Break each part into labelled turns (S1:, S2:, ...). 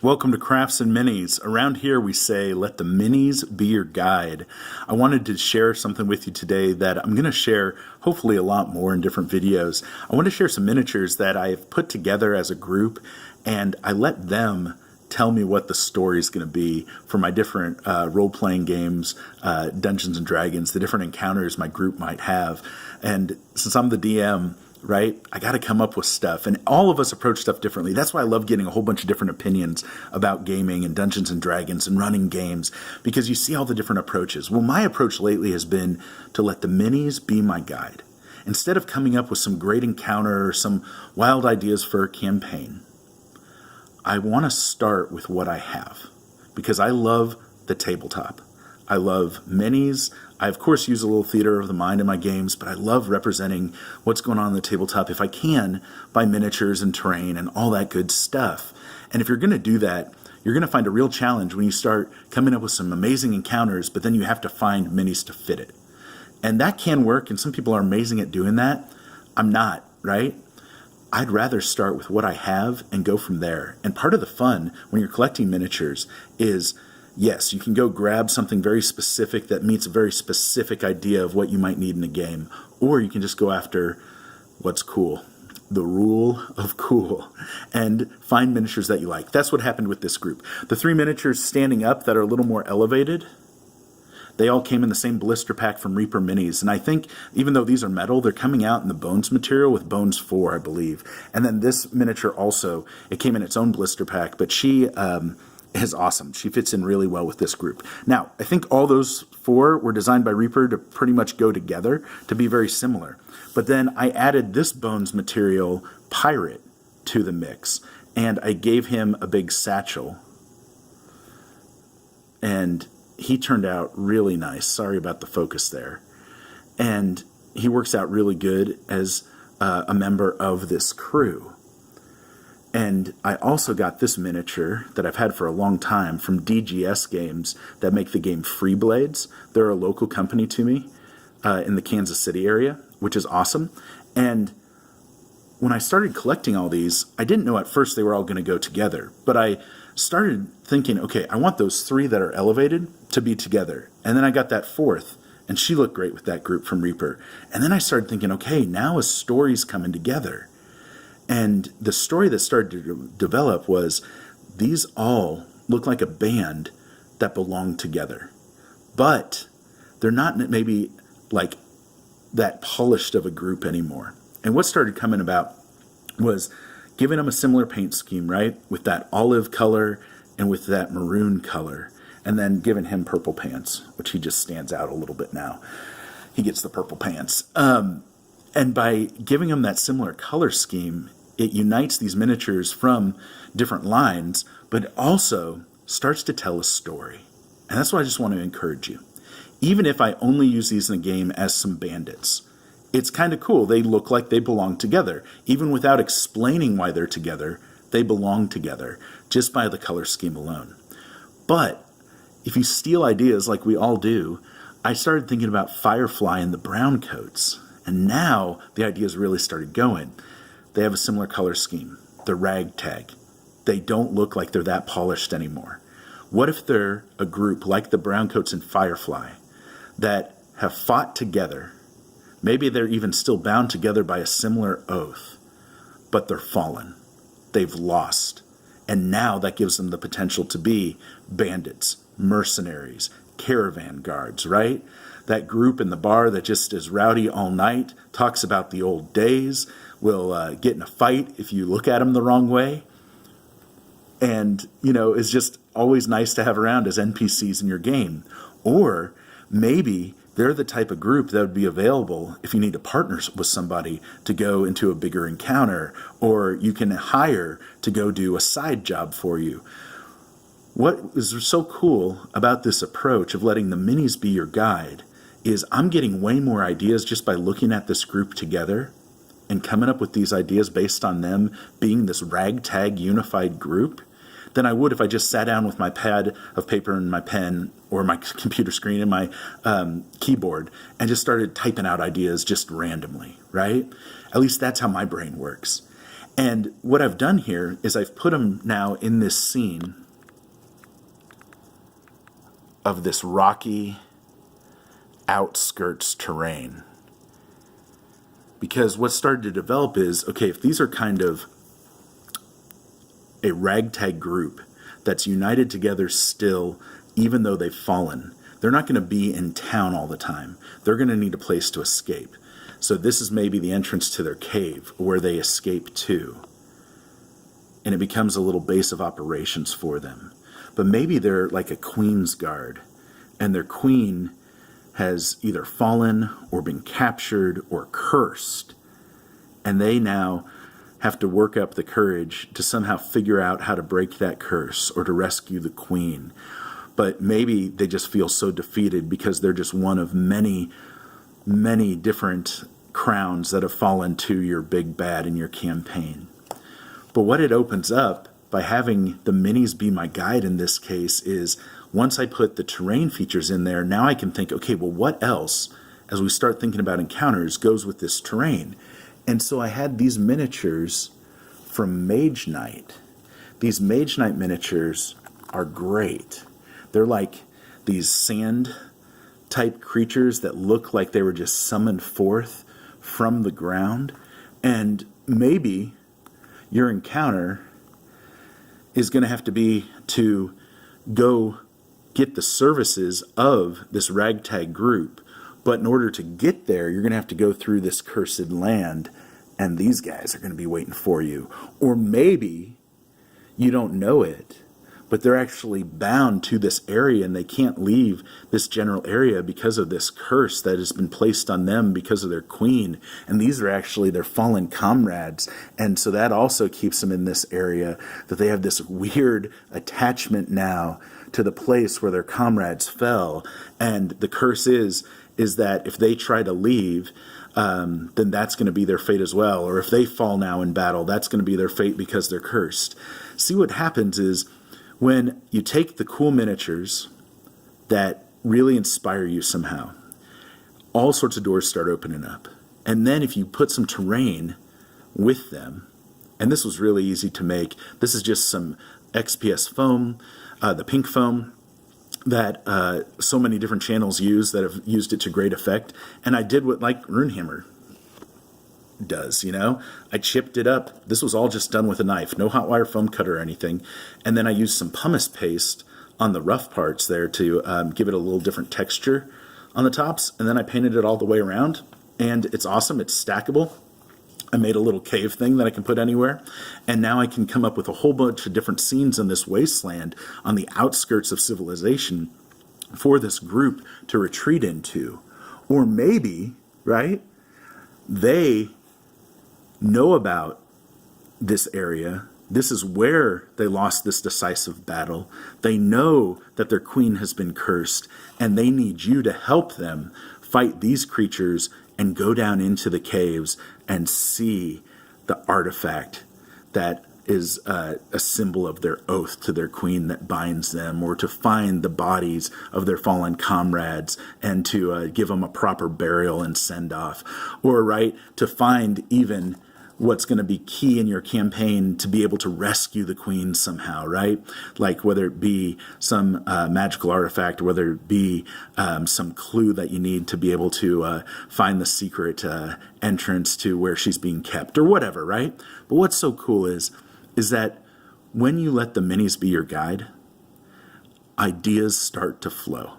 S1: Welcome to Crafts and Minis. Around here we say, let the minis be your guide. I wanted to share something with you today that I'm going to share hopefully a lot more in different videos. I want to share some miniatures that I've put together as a group, and I let them tell me what the story is going to be for my different role-playing games, Dungeons & Dragons, the different encounters my group might have. And since I'm the DM, right, I got to come up with stuff, and all of us approach stuff differently. That's why I love getting a whole bunch of different opinions about gaming and Dungeons and Dragons and running games, because you see all the different approaches. Well, my approach lately has been to let the minis be my guide. Instead of coming up with some great encounter or some wild ideas for a campaign, I want to start with what I have, because I love the tabletop. I love minis. I, of course, use a little theater of the mind in my games, but I love representing what's going on in the tabletop, if I can, by miniatures and terrain and all that good stuff. And if you're going to do that, you're going to find a real challenge when you start coming up with some amazing encounters, but then you have to find minis to fit it. And that can work, and some people are amazing at doing that. I'm not, right? I'd rather start with what I have and go from there. And part of the fun when you're collecting miniatures is, yes, you can go grab something very specific that meets a very specific idea of what you might need in a game, or you can just go after what's cool, the rule of cool, and find miniatures that you like. That's what happened with this group. The 3 miniatures standing up that are a little more elevated, they all came in the same blister pack from Reaper Minis. And I think, even though these are metal, they're coming out in the Bones material with Bones 4, I believe. And then this miniature also, it came in its own blister pack, but she is awesome. She fits in really well with this group. Now, I think all those 4 were designed by Reaper to pretty much go together, to be very similar. But then I added this Bones material pirate to the mix, and I gave him a big satchel. And he turned out really nice. Sorry about the focus there. And he works out really good as a member of this crew. And I also got this miniature that I've had for a long time from DGS Games that make the game Free Blades. They're a local company to me in the Kansas City area, which is awesome. And when I started collecting all these, I didn't know at first they were all going to go together. But I started thinking, okay, I want those 3 that are elevated to be together. And then I got that 4th, and she looked great with that group from Reaper. And then I started thinking, okay, now a story's coming together. And the story that started to develop was, these all look like a band that belong together. But they're not maybe like that polished of a group anymore. And what started coming about was giving them a similar paint scheme, right? With that olive color and with that maroon color. And then giving him purple pants, which he just stands out a little bit now. He gets the purple pants. And by giving them that similar color scheme, it unites these miniatures from different lines, but it also starts to tell a story. And that's what I just want to encourage you. Even if I only use these in a game as some bandits, it's kind of cool. They look like they belong together. Even without explaining why they're together, they belong together just by the color scheme alone. But if you steal ideas like we all do, I started thinking about Firefly and the brown coats. And now the ideas really started going. They have a similar color scheme. They're ragtag. They don't look like they're that polished anymore. What if they're a group like the Browncoats and Firefly that have fought together? Maybe they're even still bound together by a similar oath, but they're fallen. They've lost. And now that gives them the potential to be bandits, mercenaries, caravan guards, right? That group in the bar that just is rowdy all night, talks about the old days, will get in a fight if you look at them the wrong way, and, is just always nice to have around as NPCs in your game. Or maybe they're the type of group that would be available if you need to partner with somebody to go into a bigger encounter, or you can hire to go do a side job for you. What is so cool about this approach of letting the minis be your guide is I'm getting way more ideas just by looking at this group together and coming up with these ideas based on them being this ragtag unified group than I would if I just sat down with my pad of paper and my pen or my computer screen and my keyboard and just started typing out ideas just randomly, right? At least that's how my brain works. And what I've done here is I've put them now in this scene of this rocky outskirts terrain. Because what started to develop is, okay, if these are kind of a ragtag group that's united together still, even though they've fallen, they're not going to be in town all the time. They're going to need a place to escape. So this is maybe the entrance to their cave where they escape to. And it becomes a little base of operations for them. But maybe they're like a queen's guard, and their queen has either fallen or been captured or cursed. And they now have to work up the courage to somehow figure out how to break that curse or to rescue the queen. But maybe they just feel so defeated because they're just one of many, many different crowns that have fallen to your big bad in your campaign. But what it opens up by having the minis be my guide in this case is, once I put the terrain features in there, now I can think, okay, well, what else, as we start thinking about encounters, goes with this terrain? And so I had these miniatures from Mage Knight. These Mage Knight miniatures are great. They're like these sand-type creatures that look like they were just summoned forth from the ground. And maybe your encounter is going to have to be to go get the services of this ragtag group. But in order to get there, you're going to have to go through this cursed land, and these guys are going to be waiting for you. Or maybe you don't know it, but they're actually bound to this area and they can't leave this general area because of this curse that has been placed on them because of their queen. And these are actually their fallen comrades. And so that also keeps them in this area, that they have this weird attachment now to the place where their comrades fell. And the curse is that if they try to leave, then that's going to be their fate as well. Or if they fall now in battle, that's going to be their fate because they're cursed. See, what happens is, when you take the cool miniatures that really inspire you somehow, all sorts of doors start opening up. And then if you put some terrain with them, and this was really easy to make. This is just some XPS foam, the pink foam that so many different channels use that have used it to great effect. And I did what like Runehammer does, you know. I chipped it up. This was all just done with a knife, no hot wire foam cutter or anything. And then I used some pumice paste on the rough parts there to give it a little different texture on the tops. And then I painted it all the way around, and it's awesome. It's stackable. I made a little cave thing that I can put anywhere. And now I can come up with a whole bunch of different scenes in this wasteland on the outskirts of civilization for this group to retreat into. Or maybe, right, they know about this area. This is where they lost this decisive battle. They know that their queen has been cursed, and they need you to help them fight these creatures and go down into the caves and see the artifact that is a symbol of their oath to their queen that binds them, or to find the bodies of their fallen comrades and to give them a proper burial and send off, or right, to find even what's going to be key in your campaign to be able to rescue the queen somehow, right? Like whether it be some magical artifact, or whether it be some clue that you need to be able to find the secret entrance to where she's being kept, or whatever, right? But what's so cool is that when you let the minis be your guide, ideas start to flow.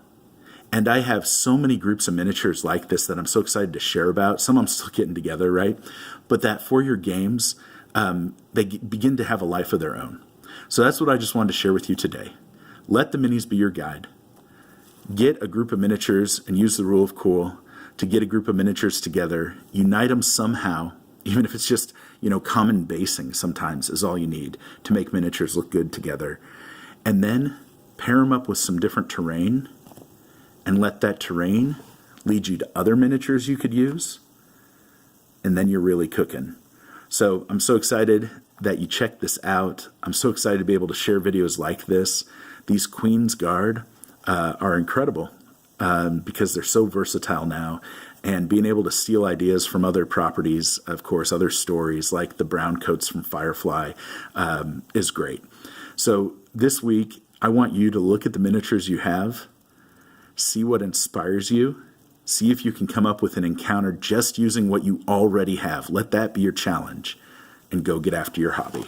S1: And I have so many groups of miniatures like this that I'm so excited to share about. Some I'm still getting together, right? But that for your games, they begin to have a life of their own. So that's what I just wanted to share with you today. Let the minis be your guide. Get a group of miniatures and use the rule of cool to get a group of miniatures together. Unite them somehow, even if it's just, common basing sometimes is all you need to make miniatures look good together. And then pair them up with some different terrain, and let that terrain lead you to other miniatures you could use, and then you're really cooking. So I'm so excited that you checked this out. I'm so excited to be able to share videos like this. These Queen's Guard are incredible because they're so versatile now, And being able to steal ideas from other properties, of course, other stories like the brown coats from Firefly, is great. So this week, I want you to look at the miniatures you have, see what inspires you, see if you can come up with an encounter just using what you already have. Let that be your challenge, and go get after your hobby.